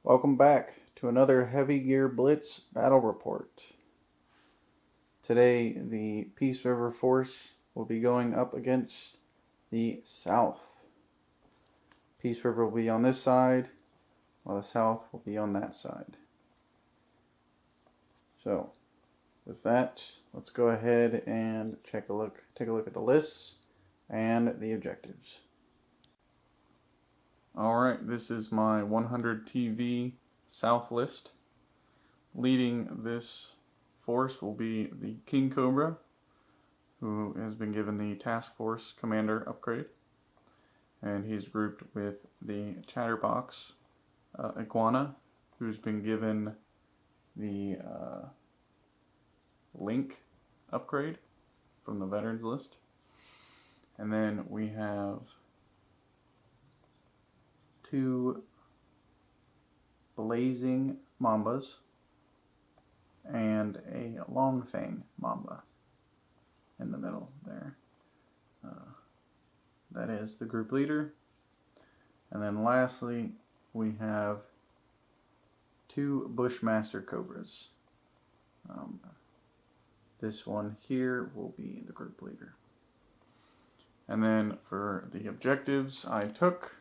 Welcome back to another Heavy Gear Blitz battle report. Today the Peace River Force will be going up against the South. Peace River will be on this side, while the South will be on that side. So, with that, let's go ahead and take a look at the lists and the objectives. Alright, this is my 100 TV South list. Leading this force will be the King Cobra, who has been given the Task Force Commander upgrade. And he's grouped with the Chatterbox Iguana, who's been given the Link upgrade from the Veterans list. And then we have two Blazing Mambas and a Long Fang Mamba in the middle there. That is the group leader. And then lastly, we have two Bushmaster Cobras. This one here will be the group leader. And then for the objectives I took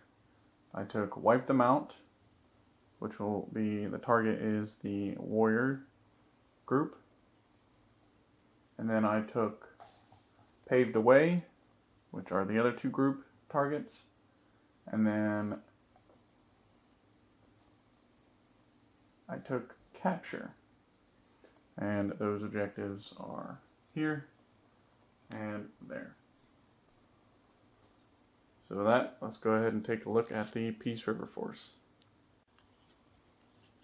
Wipe Them Out, which will be, the target is the Warrior group. And then I took Pave the Way, which are the other two group targets. And then I took Capture. And those objectives are here and there. So with that, let's go ahead and take a look at the Peace River Force.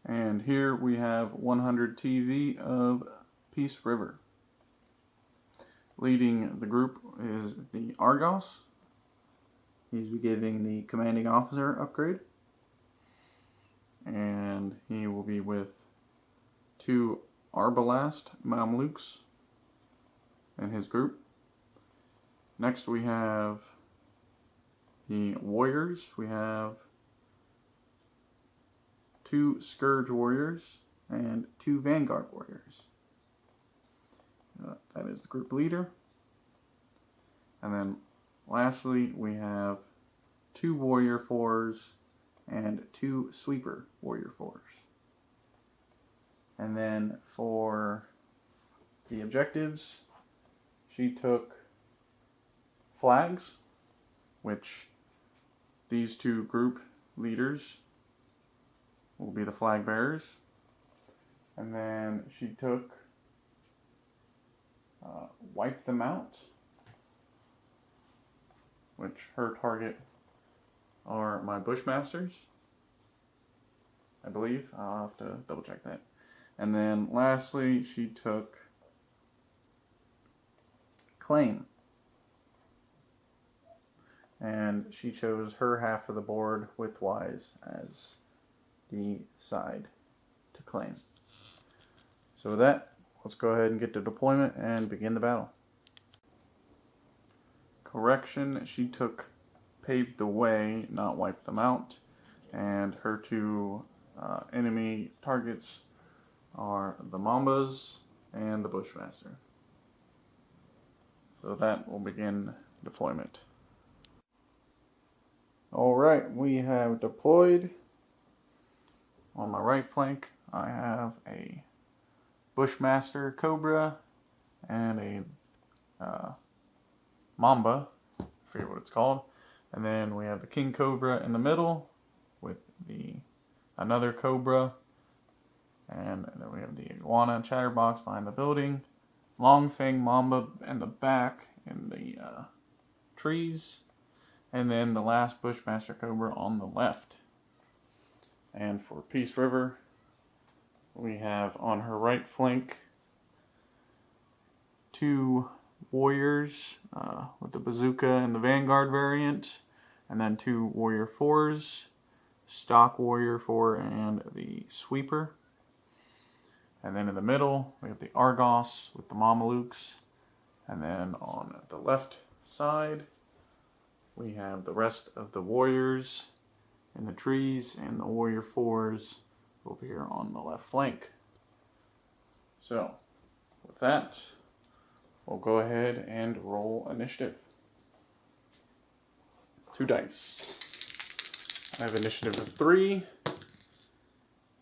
And here we have 100 TV of Peace River. Leading the group is the Argos. He's giving the Commanding Officer upgrade. And he will be with two Arbalast Mamluks in his group. Next we have the Warriors. We have two Scourge Warriors and two Vanguard Warriors. That is the group leader. And then lastly, we have two Warrior 4s and two Sweeper Warrior 4s. And then for the objectives, she took Flags, which these two group leaders will be the flag bearers. And then she took Wipe Them Out, which her target are my Bushmasters, I believe. I'll have to double check that. And then lastly, she took Claim. And she chose her half of the board widthwise as the side to claim. So with that, let's go ahead and get to deployment and begin the battle. Correction, she took Pave the Way, not Wipe Them Out. And her two enemy targets are the Mambas and the Bushmaster. So that will begin deployment. Alright, we have deployed. On my right flank, I have a Bushmaster Cobra and a Mamba, I forget what it's called. And then we have the King Cobra in the middle with another Cobra. And then we have the Iguana Chatterbox behind the building. Long Fang Mamba in the back in the trees. And then the last Bushmaster Cobra on the left. And for Peace River, we have on her right flank two Warriors with the Bazooka and the Vanguard variant. And then two Warrior 4s, Stock Warrior 4 and the Sweeper. And then in the middle, we have the Argos with the Mamelukes. And then on the left side, we have the rest of the Warriors in the trees and the Warrior 4s over here on the left flank. So, with that, we'll go ahead and roll initiative. 2 dice. I have initiative of 3.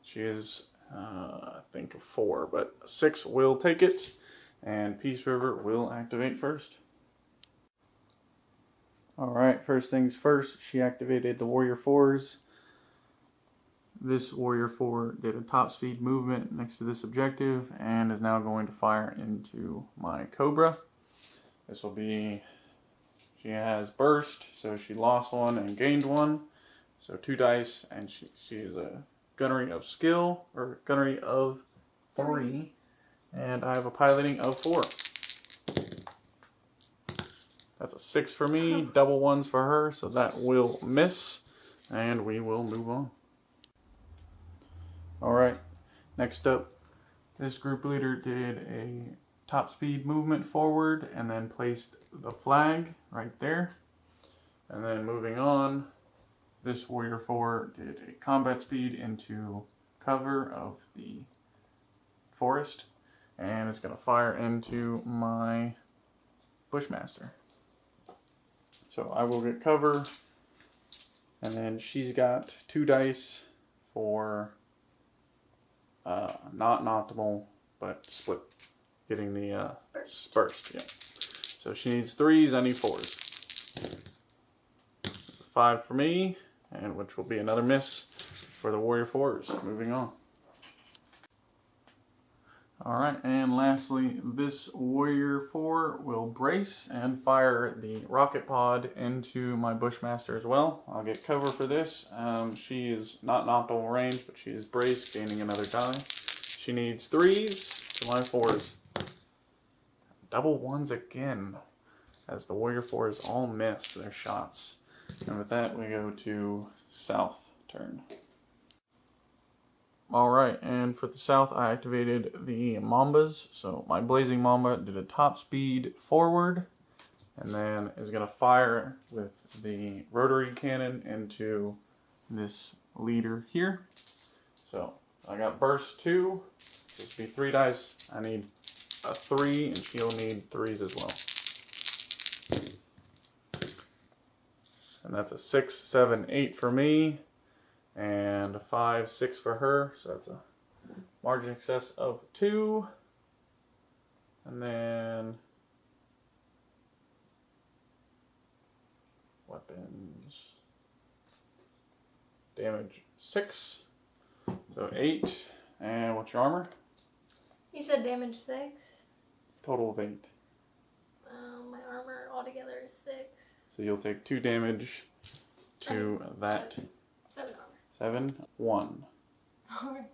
She is, I think, a 4, but 6 will take it, and Peace River will activate first. Alright, first things first, she activated the Warrior 4s. This Warrior 4 did a top speed movement next to this objective and is now going to fire into my Cobra. This will be, she has burst, so she lost 1 and gained 1. So 2 dice, and she is a gunnery of skill, or gunnery of 3. And I have a piloting of 4. That's a 6 for me, double 1s for her, so that will miss, and we will move on. Alright, next up, this group leader did a top speed movement forward and then placed the flag right there. And then moving on, this Warrior 4 did a combat speed into cover of the forest and is going to fire into my Bushmaster. So I will get cover, and then she's got 2 dice for not an optimal, but split, getting the burst. Yeah. So she needs 3s, I need 4s. 5 for me, and which will be another miss for the Warrior 4s. Moving on. Alright, and lastly, this Warrior 4 will brace and fire the rocket pod into my Bushmaster as well. I'll get cover for this. She is not in optimal range, but she is braced, gaining another die. She needs 3s to my 4s. Double 1s again, as the Warrior 4s all miss their shots. And with that, we go to South turn. Alright, and for the South, I activated the Mambas. So my Blazing Mamba did a top speed forward, and then is going to fire with the rotary cannon into this leader here. So I got burst 2, so this will be 3 dice. I need a 3, and she'll need 3s as well. And that's a 6, 7, 8 for me. And a 5, 6 for her, so that's a margin excess of 2. And then weapons, damage 6, so 8. And what's your armor? You said damage 6? Total of 8. My armor altogether is 6. So you'll take 2 damage to that. 7 armor. 7, 1. Alright.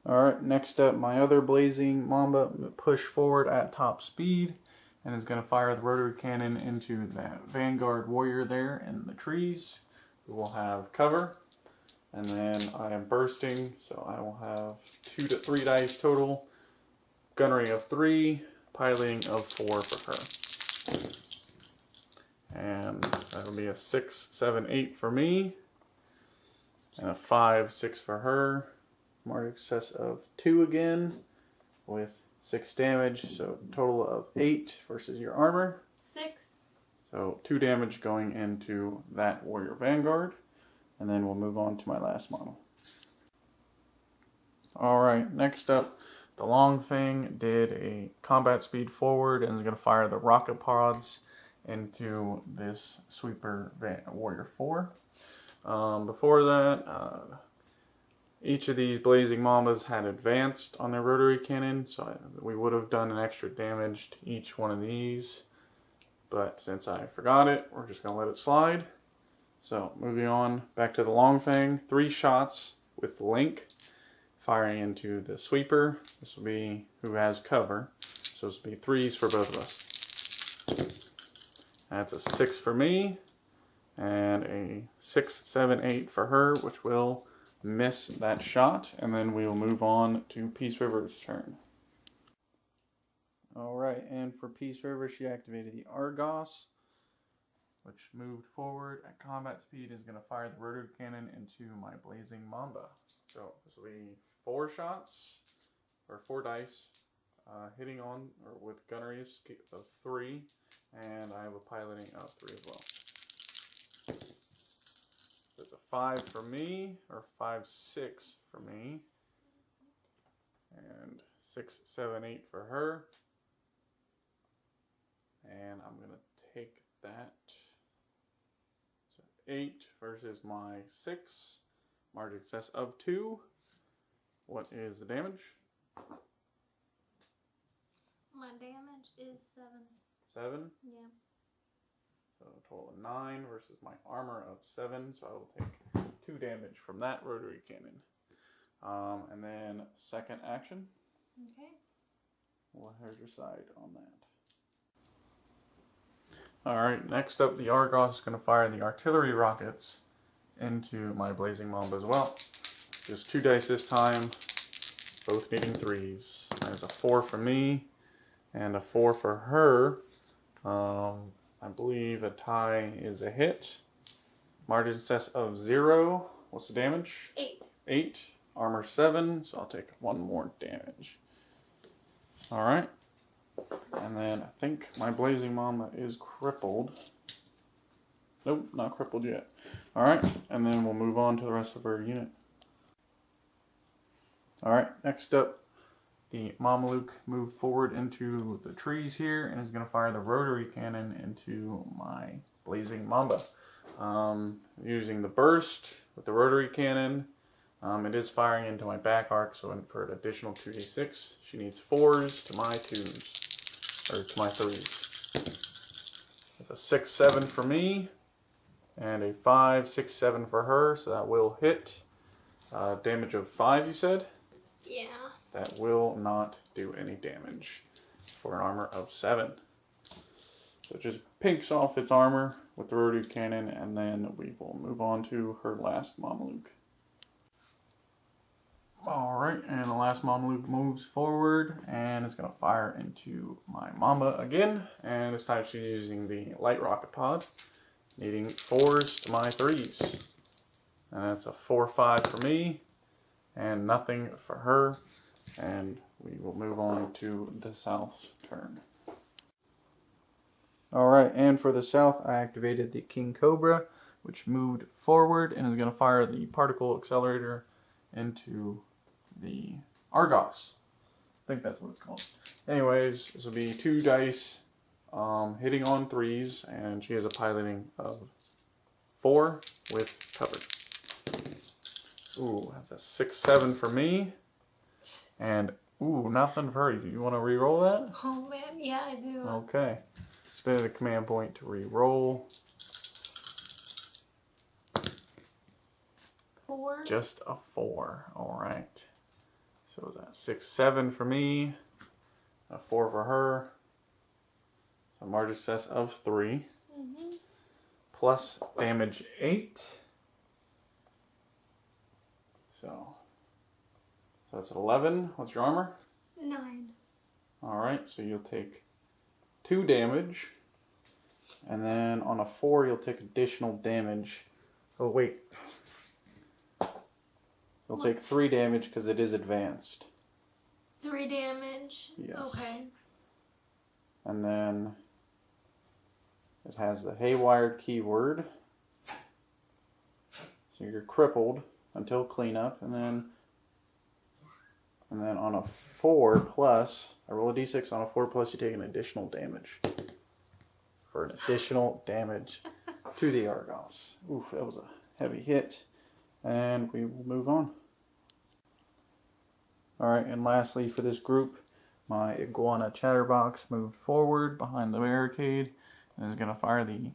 Alright, next up, my other Blazing Mamba push forward at top speed and is going to fire the rotary cannon into that Vanguard Warrior there in the trees. We will have cover, and then I am bursting, so I will have 2 to 3 dice total, gunnery of 3, piloting of 4 for her. And that'll be a 6, 7, 8 for me. And a 5, 6 for her. Mark excess of 2 again with 6 damage. So total of 8 versus your armor. 6. So 2 damage going into that Warrior Vanguard. And then we'll move on to my last model. Alright, next up, the Long Thing did a combat speed forward and is going to fire the rocket pods into this Sweeper Warrior 4. Before that, each of these Blazing Mambas had advanced on their rotary cannon, so we would have done an extra damage to each one of these. But since I forgot it, we're just going to let it slide. So moving on, back to the Long Thing. 3 shots with Link firing into the Sweeper. This will be who has cover. So this will be 3s for both of us. That's a 6 for me, and a 6, 7, 8 for her, which will miss that shot, and then we will move on to Peace River's turn. Alright, and for Peace River, she activated the Argos. which moved forward at combat speed, is going to fire the rotary cannon into my Blazing Mamba. So this will be 4 shots, or 4 dice, hitting on, or with gunnery of 3, and I have a piloting of 3 as well. So it's a 5 for me, or 5, 6 for me, and 6, 7, 8 for her. And I'm going to take that. So 8 versus my 6. Margin success of 2. What is the damage? My damage is 7. 7? Yeah. So a total of 9 versus my armor of 7. So I will take 2 damage from that rotary cannon. And then second action. Okay. Well, here's your side on that. Alright, next up, the Argos is going to fire the artillery rockets into my Blazing Mamba as well. Just 2 dice this time, both needing 3s. There's a 4 for me, and a 4 for her. I believe a tie is a hit. Margin success of 0. What's the damage? 8. 8. Armor 7, so I'll take 1 more damage. Alright. And then I think my Blazing Mamba is crippled. Nope, not crippled yet. Alright, and then we'll move on to the rest of her unit. Alright, next up, the Mameluke moved forward into the trees here and is going to fire the rotary cannon into my Blazing Mamba. Using the burst with the rotary cannon, it is firing into my back arc, so for an additional 2d6, she needs 4s to my 2s. Or to my 3s. It's a 6, 7 for me, and a 5, 6, 7 for her, so that will hit. Damage of 5, you said? Yeah. That will not do any damage for an armor of 7. So it just pinks off its armor with the rotary cannon, and then we will move on to her last Mameluke. Alright, and the last Mameluke moves forward and is going to fire into my Mamba again. And this time she's using the light rocket pod, needing 4s to my 3s. And that's a 4, 5 for me, and nothing for her. And we will move on to the South's turn. Alright, and for the South, I activated the King Cobra, which moved forward and is going to fire the particle accelerator into the Argos. I think that's what it's called. Anyways, this will be 2 dice hitting on 3s, and she has a piloting of 4 with cover. Ooh, that's a 6, 7 for me. And, ooh, nothing for her. Do you want to re-roll that? Oh man, yeah, I do. Okay. Spin the command point to re-roll. 4. Just a 4. Alright. So that's 6, 7 for me. A 4 for her. So margin success of 3. Plus damage 8. So that's 11. What's your armor? 9. Alright, so you'll take 2 damage. And then on a 4, you'll take additional damage. Oh, wait. You'll take 3 damage because it is advanced. 3 damage? Yes. Okay. And then it has the haywired keyword. So you're crippled until cleanup. And then on a 4 plus, I roll a d6. On a 4 plus, you take an additional damage. For an additional damage to the Argos. Oof, that was a heavy hit. And we will move on. Alright, and lastly for this group, my Iguana Chatterbox moved forward behind the barricade and is going to fire the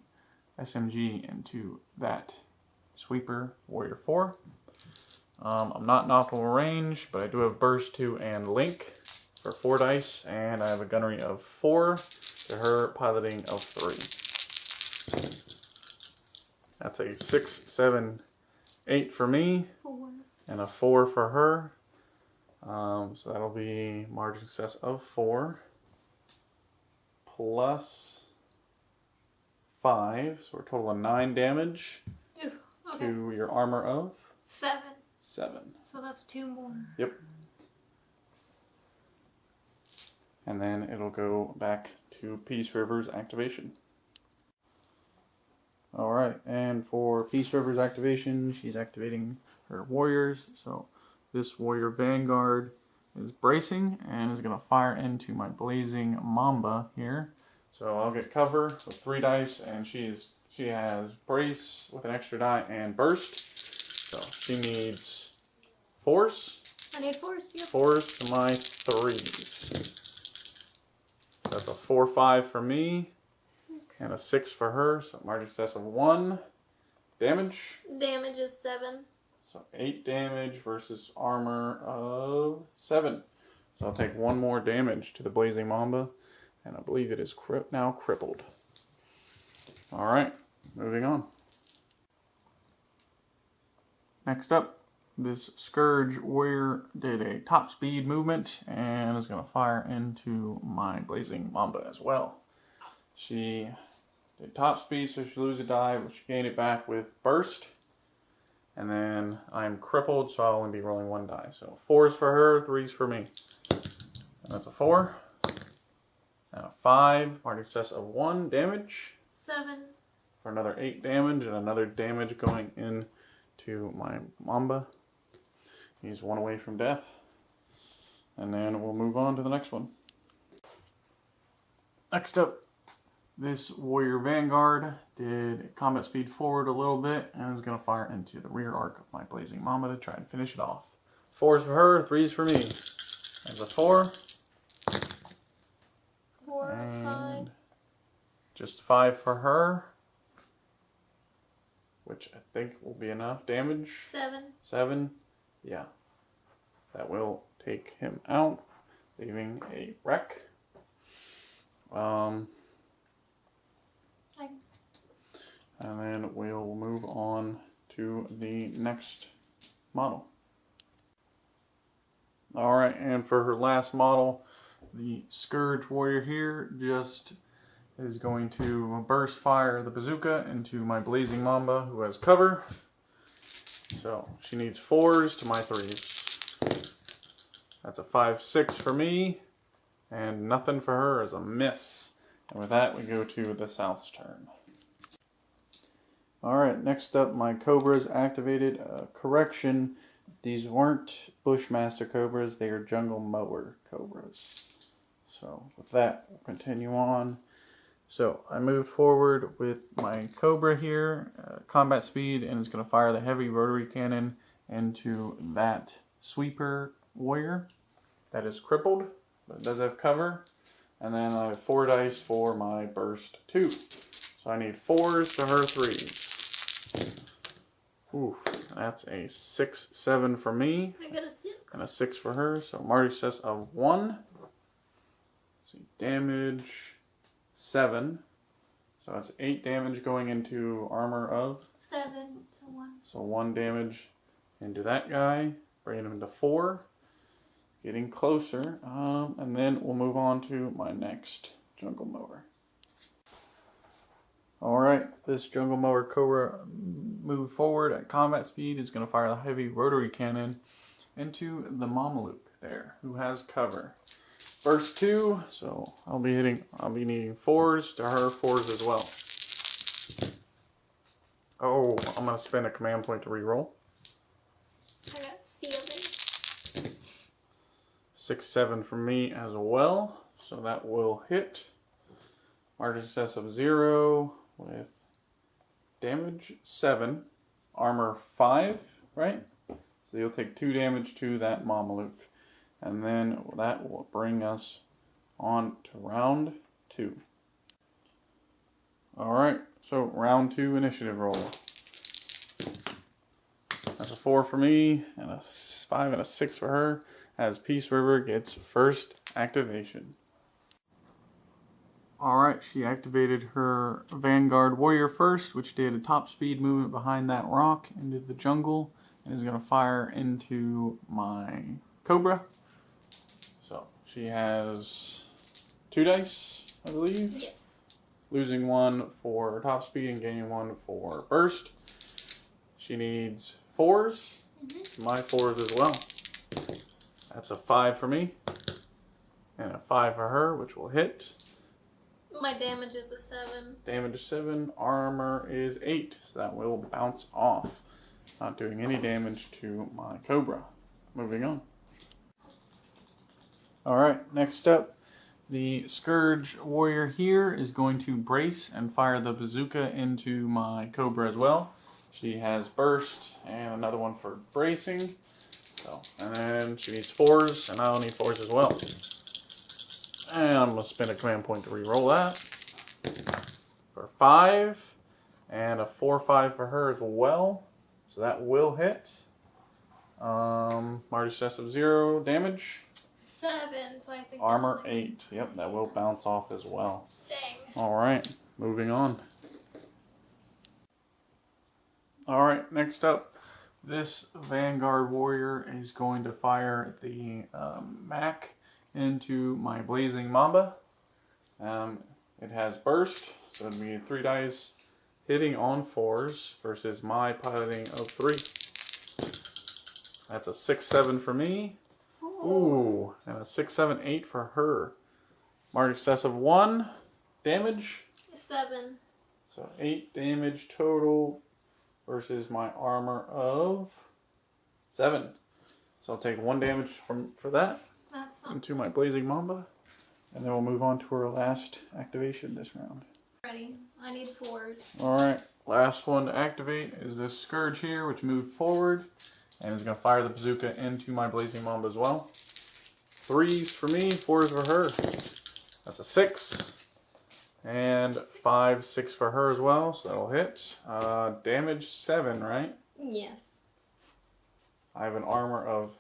SMG into that Sweeper Warrior 4. I'm not in optimal range, but I do have Burst 2 and Link for 4 dice, and I have a gunnery of 4 to her piloting of 3. That's a 6, 7, 8 for me, 4. and a 4 for her. So that'll be margin success of 4 plus 5, so a total of 9 damage Ooh, okay. to your armor of 7. 7. So that's 2 more. Yep. And then it'll go back to Peace River's activation. Alright, and for Peace River's activation, she's activating her warriors. So this warrior Vanguard is bracing and is going to fire into my Blazing Mamba here. So I'll get cover with 3 dice, and she has brace with an extra die and burst. So she needs 4s. I need 4s, yep. 4s to my 3s. That's a 4-5 for me. 6. And a 6 for her, so margin success of 1. Damage. Damage is 7. So 8 damage versus armor of 7. So I'll take 1 more damage to the Blazing Mamba, and I believe it is now crippled. Alright, moving on. Next up, this Scourge Warrior did a top speed movement and is going to fire into my Blazing Mamba as well. She did top speed, so she loses a die, but she gained it back with burst. And then I'm crippled, so I'll only be rolling 1 die. So 4s for her, 3s for me. And that's a 4. And a 5. Margin success of 1 damage. 7. For another 8 damage, and another damage going into my Mamba. He's 1 away from death. And then we'll move on to the next one. Next up, this Warrior Vanguard did combat speed forward a little bit and is going to fire into the rear arc of my Blazing Mamba to try and finish it off. 4s for her, 3s for me. There's a 4. 4, and 5. just 5 for her, which I think will be enough damage. 7. 7. Yeah. That will take him out, leaving a wreck. And then we'll move on to the next model. Alright, and for her last model, the Scourge Warrior here just is going to burst fire the bazooka into my Blazing Mamba, who has cover. So she needs 4s to my 3s. That's a 5-6 for me, and nothing for her is a miss. And with that, we go to the South's turn. Alright, next up, my Cobras activated. Correction, these weren't Bushmaster Cobras, they are Jungle Mower Cobras. So with that, we'll continue on. So I moved forward with my Cobra here, combat speed, and it's going to fire the heavy rotary cannon into that Sweeper Warrior that is crippled, but it does have cover. And then I have 4 dice for my burst 2. So I need 4s to her 3s. Oof, that's a 6-7 for me. I got a 6. And a 6 for her. So Marty says of 1. Let's see, damage 7. So that's 8 damage going into armor of 7 to 1. So 1 damage into that guy, bringing him to 4. Getting closer. And then we'll move on to my next Jungle Mower. Alright, this Jungle Mower Cobra moved forward at combat speed. Is going to fire the heavy rotary cannon into the Mameluke there, who has cover. Burst 2, so I'll be needing 4s to her 4s as well. Oh, I'm going to spend a command point to reroll. I got sealed. 6-7 for me as well, so that will hit. Margin success of 0 with damage 7, armor 5, right? So you'll take 2 damage to that Mameluke. And then that will bring us on to round 2. Alright, so round 2 initiative roll. That's a 4 for me, and a 5 and a 6 for her, as Peace River gets first activation. Alright, she activated her Vanguard Warrior first, which did a top speed movement behind that rock into the jungle, and is going to fire into my Cobra. So she has 2 dice, I believe. Yes. losing 1 for top speed and gaining 1 for burst. She needs 4s. My 4s as well. That's a 5 for me. And a 5 for her, which will hit. My damage is a 7. Damage is 7. Armor is 8. So that will bounce off. Not doing any damage to my Cobra. Moving on. Alright, next up. The Scourge Warrior here is going to brace and fire the bazooka into my Cobra as well. She has burst and another one for bracing. So, and then she needs 4s, and I'll need 4s as well. And I'm going to spend a command point to re-roll that. For 5, and a 4-5 for her as well. So that will hit. Marty success of 0 damage. 7, so I think Armor 8. Yep, that will bounce off as well. Dang. Alright, moving on. Alright, next up, this Vanguard Warrior is going to fire the Mac into my Blazing Mamba. It has burst, so it'll be 3 dice hitting on 4s versus my piloting of 3. That's a 6-7 for me. Ooh, and a 6-7-8 for her. Mark excess of 1 damage. 7. So 8 damage total versus my armor of 7. So I'll take 1 damage for that into my Blazing Mamba. And then we'll move on to our last activation this round. Ready. I need 4s. Alright, last one to activate is this Scourge here, which moved forward. And is going to fire the bazooka into my Blazing Mamba as well. 3s for me, 4s for her. That's a 6. And 5, 6 for her as well, so that'll hit. Damage 7, right? Yes. I have an armor of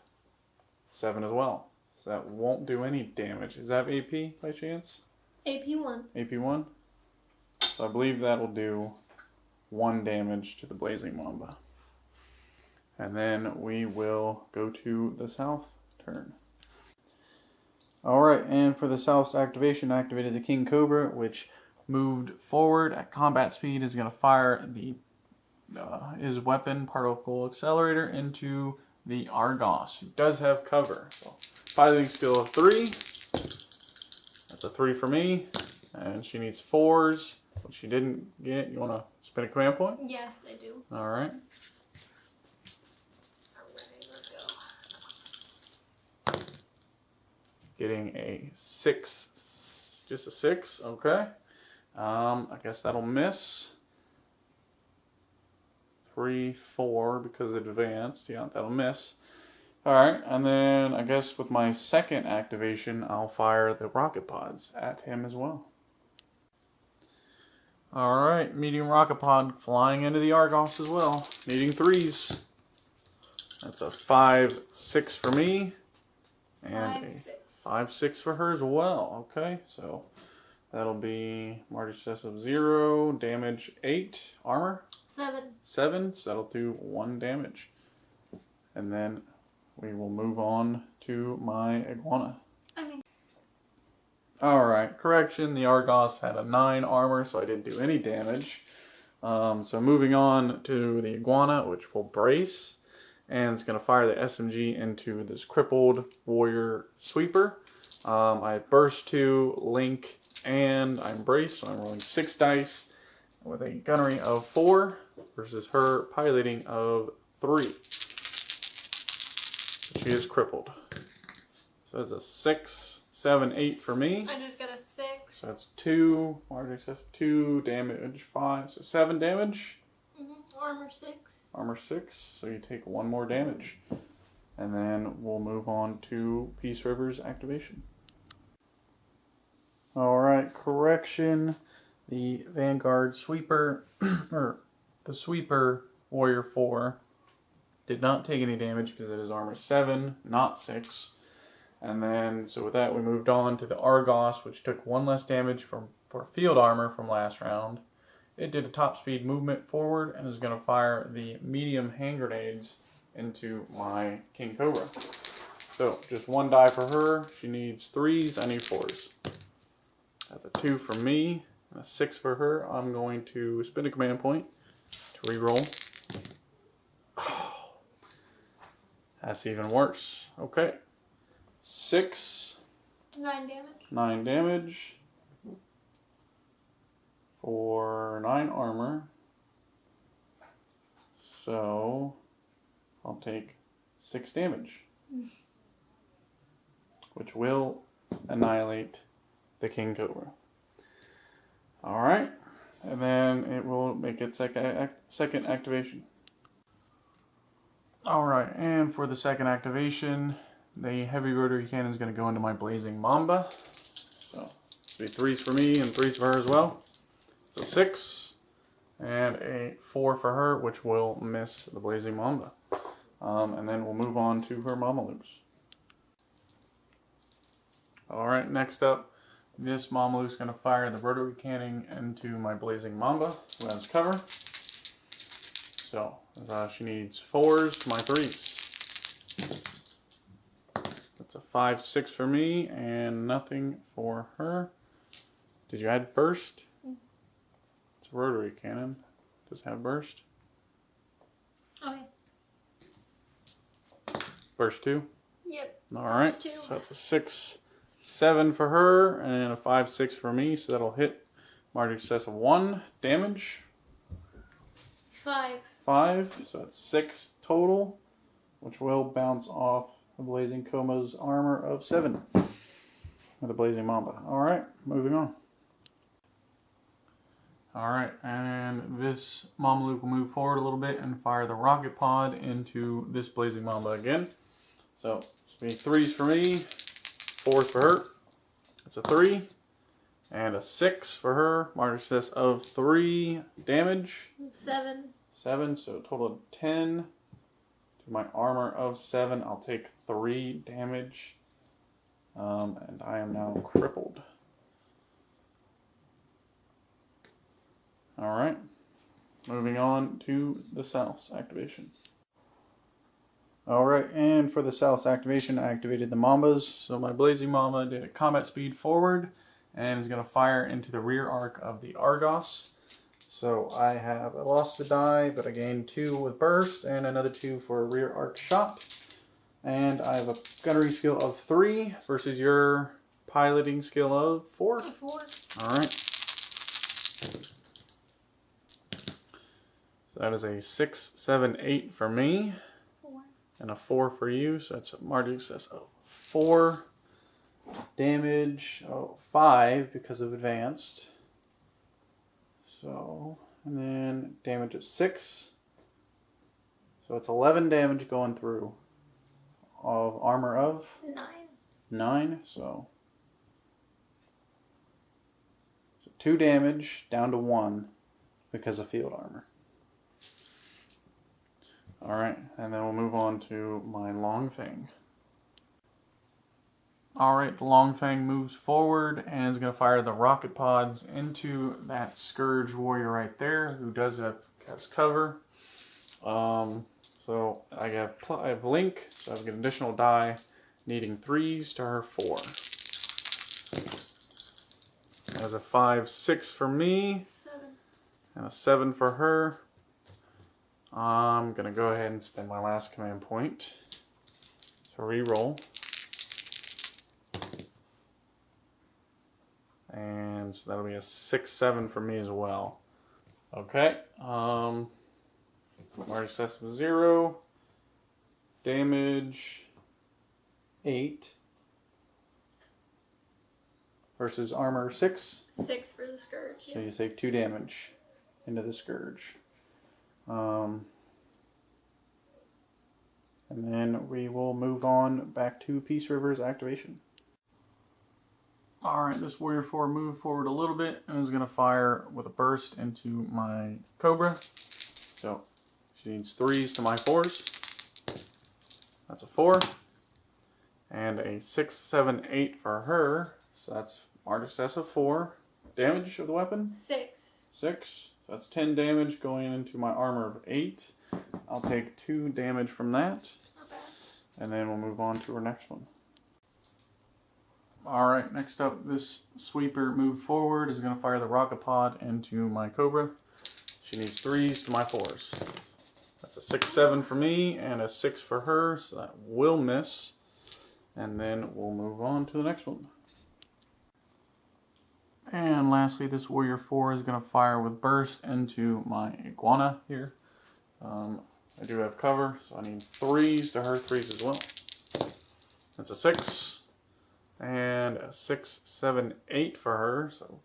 7 as well. So that won't do any damage. Is that AP by chance? AP1. AP1? So I believe that'll do 1 damage to the Blazing Mamba. And then we will go to the south turn. Alright, and for the south's activation, I activated the King Cobra, which moved forward at combat speed, is going to fire the his weapon, particle accelerator, into the Argos, who does have cover. So, piloting skill of 3. That's a 3 for me. And she needs 4s, which she didn't get. You want to spend a command point? Yes, I do. Alright. Getting a 6, just a 6, okay. I guess that'll miss. 3, 4, because it advanced, yeah, that'll miss. Alright, and then I guess with my second activation, I'll fire the rocket pods at him as well. Alright, medium rocket pod flying into the Argos as well, needing 3s. That's a 5, 6 for me. And 5, 6. 5, 6 for her as well. Okay, so that'll be Marty success of 0, damage 8, armor 7. 7, so that'll do 1 damage. And then we will move on to my Iguana. Alright, correction, the Argos had a 9 armor, so I didn't do any damage. So moving on to the Iguana, which will brace. And it's going to fire the SMG into this crippled warrior sweeper. I burst 2, link, and I'm braced, so I'm rolling 6 dice with a gunnery of 4 versus her piloting of 3. She is crippled. So that's a 6, 7, 8 for me. I just got a 6. So that's 2, large excess of 2, damage 5, so 7 damage. Armor 6. Armor 6, so you take 1 more damage. And then we'll move on to Peace River's activation. Alright, correction. The Vanguard Sweeper, or the Sweeper Warrior 4, did not take any damage because it is armor 7, not 6. And then, so with that, we moved on to the Argos, which took 1 less damage for field armor from last round. It did a top speed movement forward and is going to fire the medium hand grenades into my King Cobra. So just 1 die for her. She needs 3s. I need 4s. That's a 2 for me. and a 6 for her. I'm going to spend a command point to re-roll. Oh, that's even worse. Okay. 6. 9 damage. 9 damage. For 9 armor. So I'll take 6 damage. Which will annihilate the King Cobra. Alright. And then it will make its second activation. Alright, and for the second activation, the heavy rotary cannon is going to go into my Blazing Mamba. So it's be 3s for me and 3s for her as well. So 6 and a 4 for her, which will miss the Blazing Mamba. And then we'll move on to her Mamalukes. Alright, next up, this Mamaluke's going to fire the rotary cannon into my Blazing Mamba, who has cover. So, she needs 4s to my 3s. That's a 5, 6 for me, and nothing for her. Did you add burst? It's a rotary cannon. Does it have burst? Okay. Burst 2? Yep. Alright, so that's a 6, 7 for her, and a 5, 6 for me, so that'll hit Marty's success of 1 damage. 5, so that's 6 total, which will bounce off the Blazing Coma's armor of 7 with a Blazing Mamba. Alright, moving on. Alright, and this Mamaluke will move forward a little bit and fire the rocket pod into this Blazing Mamba again. So, it's going to be 3s for me, 4s for her. It's a 3, and a 6 for her. Marty's success of 3 damage. 7, so a total of 10. To my armor of 7, I'll take 3 damage. And I am now crippled. Alright. Moving on to the South's activation. Alright, and for the South's activation, I activated the Mambas. So my Blazing Mamba did a combat speed forward and is going to fire into the rear arc of the Argos. So I have a loss to die, but I gained 2 with burst and another 2 for a rear arc shot. And I have a gunnery skill of 3 versus your piloting skill of 4. 4. Alright. So that is a 6, 7, 8 for me. 4. And a 4 for you. So that's a Marty's success of 4. Damage, 5 because of advanced. So, and then damage of 6. So it's 11 damage going through. Of armor of? 9. So 2 damage down to 1 because of field armor. Alright, and then we'll move on to my Long Fang. Alright, the Long Fang moves forward and is going to fire the rocket pods into that Scourge warrior right there, who has cover. So I have Link, so I have an additional die, needing 3s to her 4. That's a 5, 6 for me, 7. and a 7 for her. I'm going to go ahead and spend my last command point to re-roll. And so that'll be a 6, 7 for me as well. Okay. Marty's success was 0. Damage 8. Versus armor 6. 6 for the Scourge. So you take 2 damage into the Scourge. And then we will move on back to Peace River's activation. Alright, this Warrior 4 moved forward a little bit and is going to fire with a burst into my Cobra. So she needs 3s to my 4s. That's a 4. And a 6, 7, 8 for her. So that's Marty's success of 4. Damage of the weapon? 6. 6. So that's 10 damage going into my armor of 8. I'll take 2 damage from that. Not bad. And then we'll move on to our next one. Alright, next up, this sweeper moved forward is going to fire the rocket pod into my Cobra. She needs 3s to my 4s. That's a 6-7 for me and a 6 for her, so that will miss. And then we'll move on to the next one. And lastly, this Warrior 4 is going to fire with burst into my Iguana here. I do have cover, so I need 3s to her 3s as well. That's a 6. And a 6, 7, 8 for her, so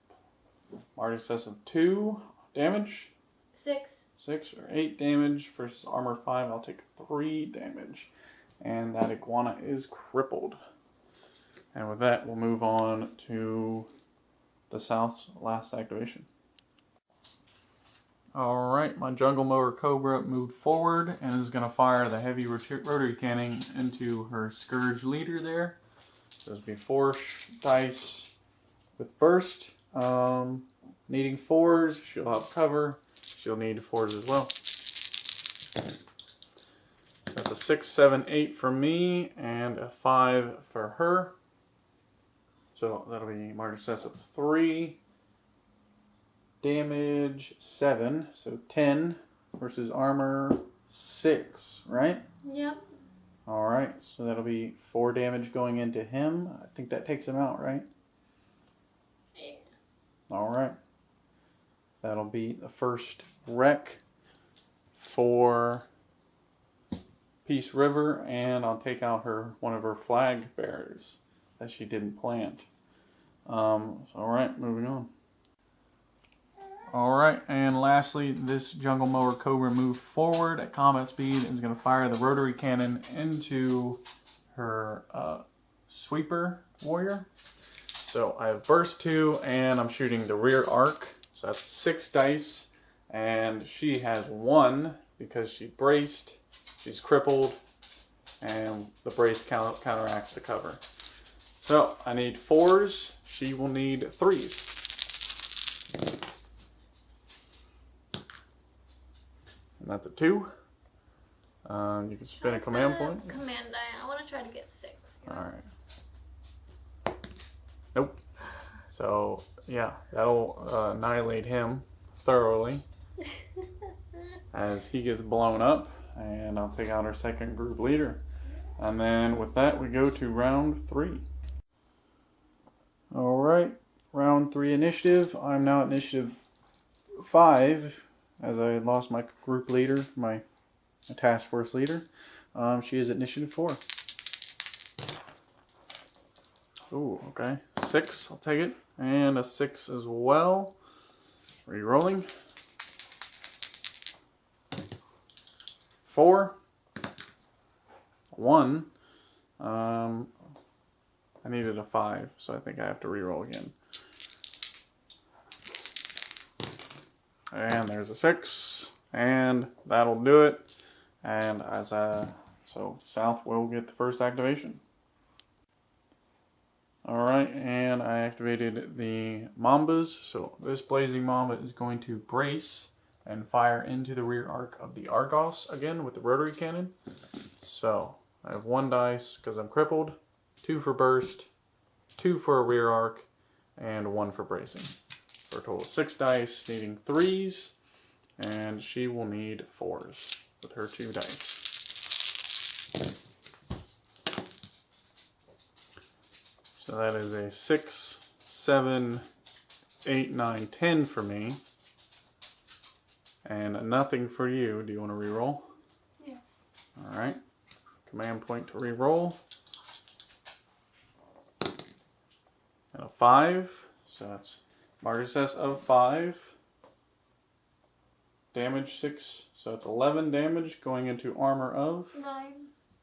Marty says of 2 damage. 6 or 8 damage versus armor 5. I'll take 3 damage. And that Iguana is crippled. And with that, we'll move on to the South's last activation. Alright, my Jungle Mower Cobra moved forward and is going to fire the heavy rotary cannon into her Scourge leader there. So this will be 4 dice with burst. Needing 4s, she'll have cover. She'll need 4s as well. That's a 6, 7, 8 for me and a 5 for her. So that'll be Martyr Cess of 3. Damage 7, so 10 versus armor 6, right? Yep. Alright, so that'll be 4 damage going into him. I think that takes him out, right? Yeah. Alright. That'll be the first wreck for Peace River, and I'll take out one of her flag bearers that she didn't plant. Alright, moving on. Alright, and lastly, this Jungle Mower Cobra moved forward at combat speed and is going to fire the rotary cannon into her Sweeper Warrior. So I have burst 2 and I'm shooting the rear arc. So that's 6 dice, and she has 1 because she braced, she's crippled, and the brace counteracts the cover. So I need 4s, she will need 3s. And that's a 2. You can spin a command point. Command die. I want to try to get 6. Alright. Nope. So, yeah, that'll annihilate him thoroughly as he gets blown up, and I'll take out our second group leader. And then with that, we go to round 3. Alright, round 3 initiative. I'm now at initiative 5, as I lost my group leader, my task force leader. She is at initiative 4. Ooh, okay. 6, I'll take it. And a 6 as well. Re-rolling. 4. 1. I needed a 5, so I think I have to re-roll again. And there's a 6. And that'll do it. And so South will get the first activation. Alright, and I activated the Mambas. So this Blazing Mamba is going to brace and fire into the rear arc of the Argos again with the rotary cannon. So I have 1 dice because I'm crippled, 2 for burst, 2 for a rear arc, and 1 for bracing. For a total of 6 dice, needing 3s, and she will need 4s with her 2 dice. So that is a 6, 7, 8, 9, 10 for me. And nothing for you. Do you want to re-roll? Yes. Alright. Command point to re-roll. And a 5. So that's Martyr Cess of 5. Damage 6. So it's 11 damage going into armor of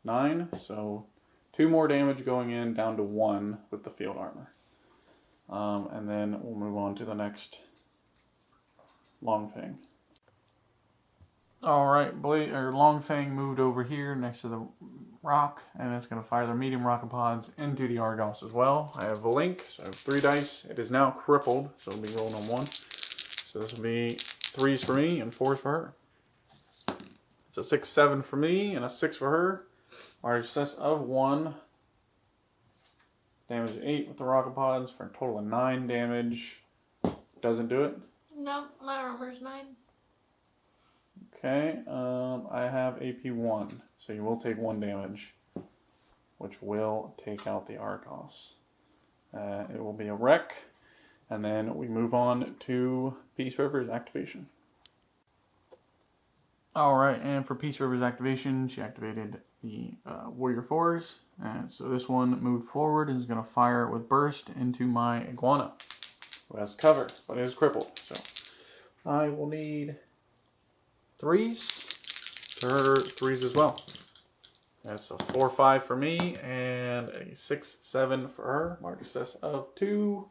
9. So 2 more damage going in, down to 1 with the field armor. And then we'll move on to the next Longfang. Alright, Longfang moved over here next to the rock, and it's going to fire their medium rocket pods into the Argos as well. I have a link, so I have 3 dice. It is now crippled, so it'll be rolling on 1. So this will be 3s for me and 4s for her. It's a 6, 7 for me and a 6 for her. Martyr Cess of 1. Damage 8 with the rocket pods for a total of 9 damage. Doesn't do it? No, my armor's 9. Okay, I have AP 1, so you will take 1 damage, which will take out the Arcos. It will be a wreck, and then we move on to Peace River's activation. Alright, and for Peace River's activation, she activated the Warrior 4s, and so this one moved forward and is going to fire with Burst into my Iguana, who has cover, but is crippled. So I will need 3s to her 3s as well. That's a 4-5 for me and a 6-7 for her. Mark success of 2.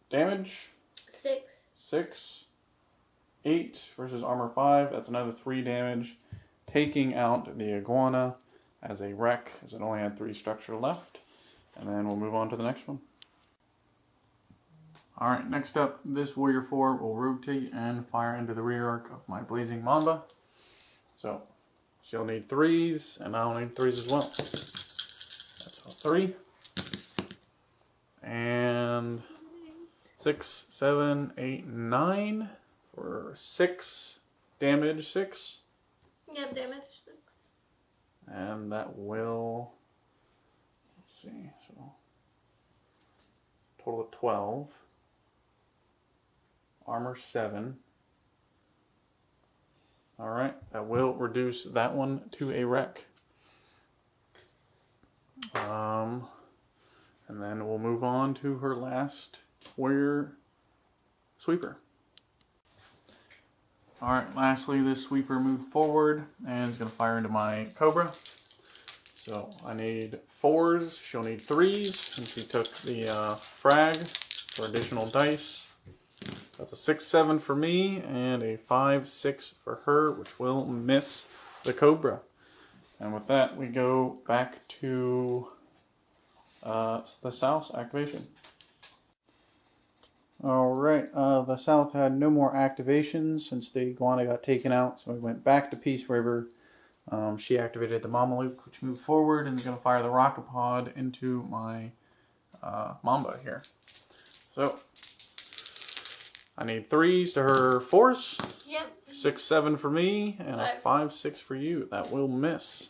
Damage 6. 6. 8 versus armor 5. That's another 3 damage, taking out the Iguana as a wreck, as it only had 3 structure left. And then we'll move on to the next one. Alright, next up, this Warrior 4 will rotate and fire into the rear arc of my Blazing Mamba. So, she'll need 3s, and I'll need 3s as well. That's all 3. And 6, 7, 8, 9 for 6 damage, 6. Yep, damage 6. And that will, let's see, so total of 12. Armor 7. Alright, that will reduce that one to a wreck. And then we'll move on to her last Warrior Sweeper. Alright, lastly, this Sweeper moved forward and is going to fire into my Cobra. So I need 4s, she'll need 3s, and she took the frag for additional dice. That's a 6-7 for me and a 5-6 for her, which will miss the Cobra. And with that, we go back to the South's activation. Alright, the South had no more activations since the Iguana got taken out, so we went back to Peace River. She activated the Mamaluke, which moved forward, and is going to fire the Rocket Pod into my Mamba here. So, I need 3s to her 4s. Yep. 6-7 for me, and a 5. 5-6 for you. That will miss.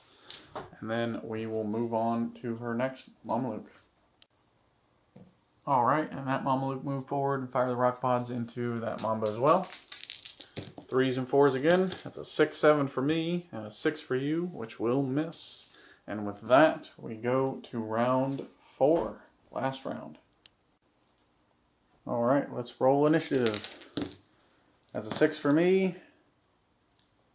And then we will move on to her next Mamaluke. Alright, and that Mamaluke moved forward and fired the rock pods into that Mamba as well. 3s and 4s again. That's a 6-7 for me, and a 6 for you, which will miss. And with that, we go to round 4. Last round. Alright, let's roll initiative. That's a 6 for me,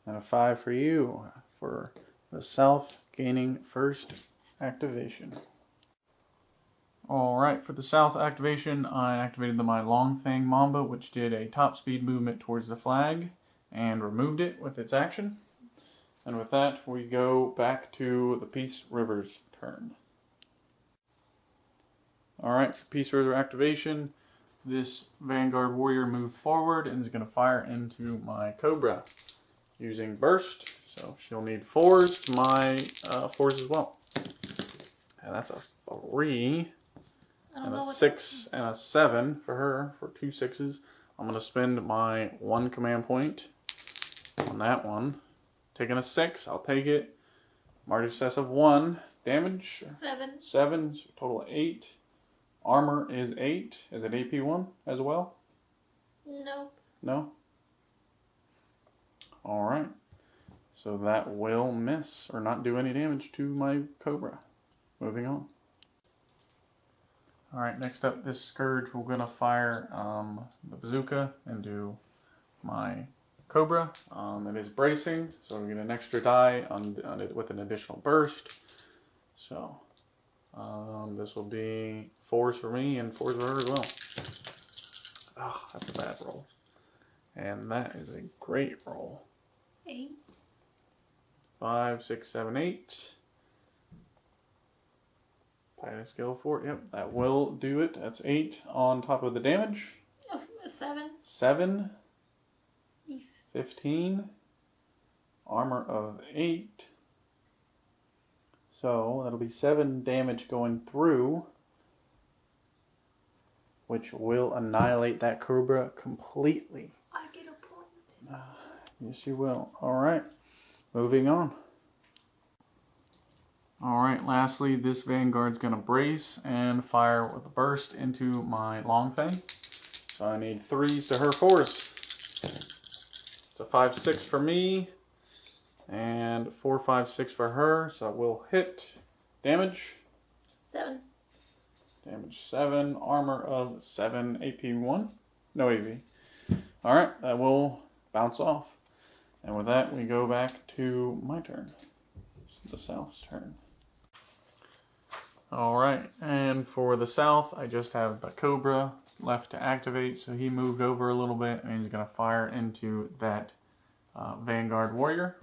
and a 5 for you, for the South gaining first activation. Alright, for the South activation, I activated my Long Fang Mamba, which did a top speed movement towards the flag, and removed it with its action. And with that, we go back to the Peace River's turn. Alright, for Peace River activation, this Vanguard Warrior moved forward and is going to fire into my Cobra using Burst. So she'll need 4s to my 4s as well. And that's a 3. And a 6 and a 7 for her, for 2 6s. I'm going to spend my 1 command point on that one. Taking a 6, I'll take it. Margin success of 1. Damage? 7. 7, so total of 8. Armor is 8. Is it AP 1 as well? Nope. No? Alright. So that will miss, or not do any damage to my Cobra. Moving on. Alright, next up, this Scourge, we're going to fire the bazooka into my Cobra. It is bracing, so we get an extra die on it with an additional burst. So, this will be 4s for me and 4s for her as well. Oh, that's a bad roll. And that is a great roll. 8. 5, 6, 7, 8. Pilot skill 4. Yep, that will do it. That's 8 on top of the damage. Oh, 7. 7. 15. Armor of 8. So that'll be 7 damage going through. which will annihilate that Cobra completely. I get a point. Yes, you will. Alright, moving on. Alright, lastly, this Vanguard's going to brace and fire with a burst into my Longfang. So I need 3s to her 4s. It's a 5-6 for me, and 4-5-6 for her, so it will hit. Damage? 7. Damage 7, armor of 7, AP 1. No AV. Alright, that will bounce off. And with that, we go back to my turn. It's the South's turn. Alright, and for the South, I just have the Cobra left to activate, so he moved over a little bit, and he's going to fire into that Vanguard Warrior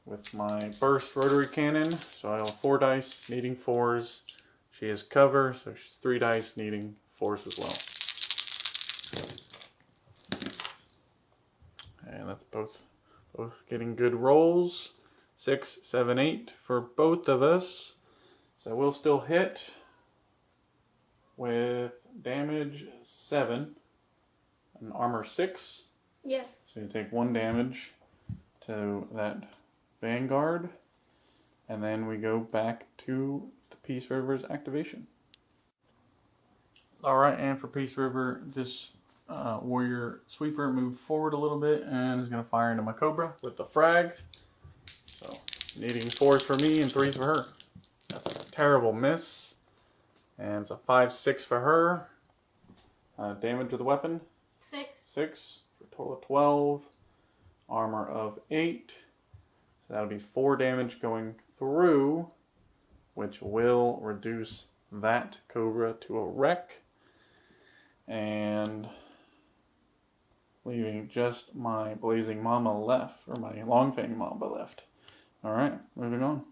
with my Burst Rotary Cannon. So I have 4 dice, needing 4s. She has cover, so she's 3 dice, needing 4s as well. And that's both getting good rolls. 6, 7, 8 for both of us. So we'll still hit with damage 7 and armor 6. Yes. So you take 1 damage to that Vanguard, and then we go back to the Peace River's activation. Alright, and for Peace River, this Warrior Sweeper moved forward a little bit and is going to fire into my Cobra with the frag. So needing 4s for me and 3s for her. That's a terrible miss. And it's a 5-6 for her. Damage with the weapon? 6. 6 for a total of 12. Armor of 8. So that'll be 4 damage going through, which will reduce that Cobra to a wreck. And leaving just my Blazing Mama left, or my Longfang Mamba left. Alright, moving on.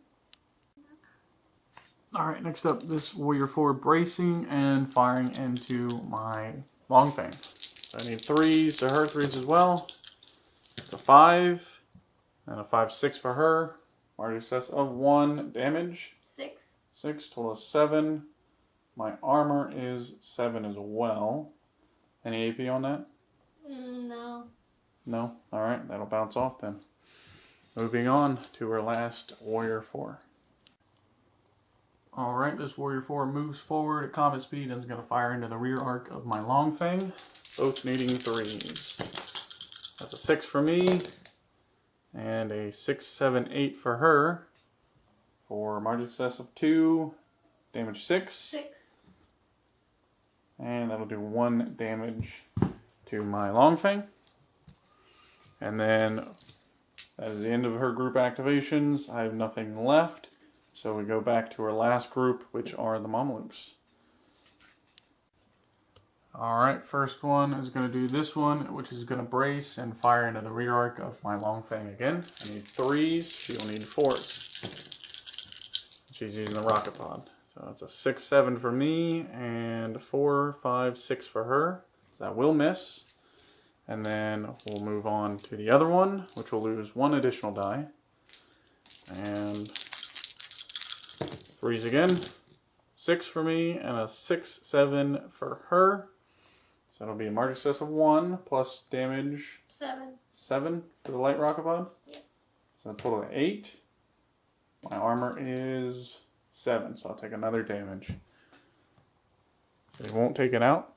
Alright, next up, this Warrior 4 bracing and firing into my Longfang. So I need 3s to her, 3s as well. It's a 5, and a 5-6 for her. Margin success of 1 damage. 6. 6, total of 7. My armor is 7 as well. Any AP on that? No. No? Alright, that'll bounce off then. Moving on to our last Warrior 4. Alright, this Warrior 4 moves forward at combat speed and is going to fire into the rear arc of my Longfang, both needing 3s. That's a 6 for me, and a 6, 7, 8 for her, for margin success of 2, damage 6. 6. And that'll do 1 damage to my Longfang. And then, that is the end of her group activations. I have nothing left. So we go back to our last group, which are the Mamelukes. Alright, first one is going to do this one, which is going to brace and fire into the rear arc of my Longfang again. I need 3s, she'll need 4s. She's using the rocket pod. So it's a 6, 7 for me, and 4, 5, 6 for her. That will miss. And then we'll move on to the other one, which will lose 1 additional die. And 3s again. 6 for me, and a 6, 7 for her. So it'll be a margin success of 1, plus damage 7. 7 for the light rocket pod. Yep. So a total of 8. My armor is 7, so I'll take another damage. So it won't take it out.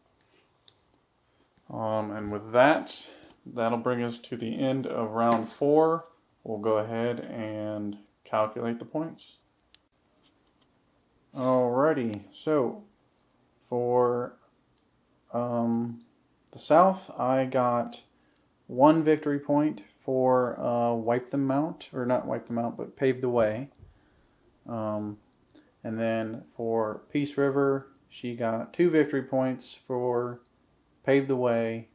And with that, that'll bring us to the end of round 4. We'll go ahead and calculate the points. Alrighty, so for the South, I got 1 victory point for Wipe Them Out, or not Wipe Them Out, but Pave the Way. And then for Peace River, she got 2 victory points for Pave the Way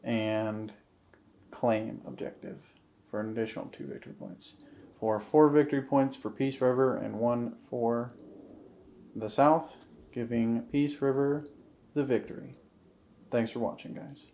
and Claim Objective for an additional 2 victory points. For 4 victory points for Peace River and 1 for the South, giving Peace River the victory. Thanks for watching, guys.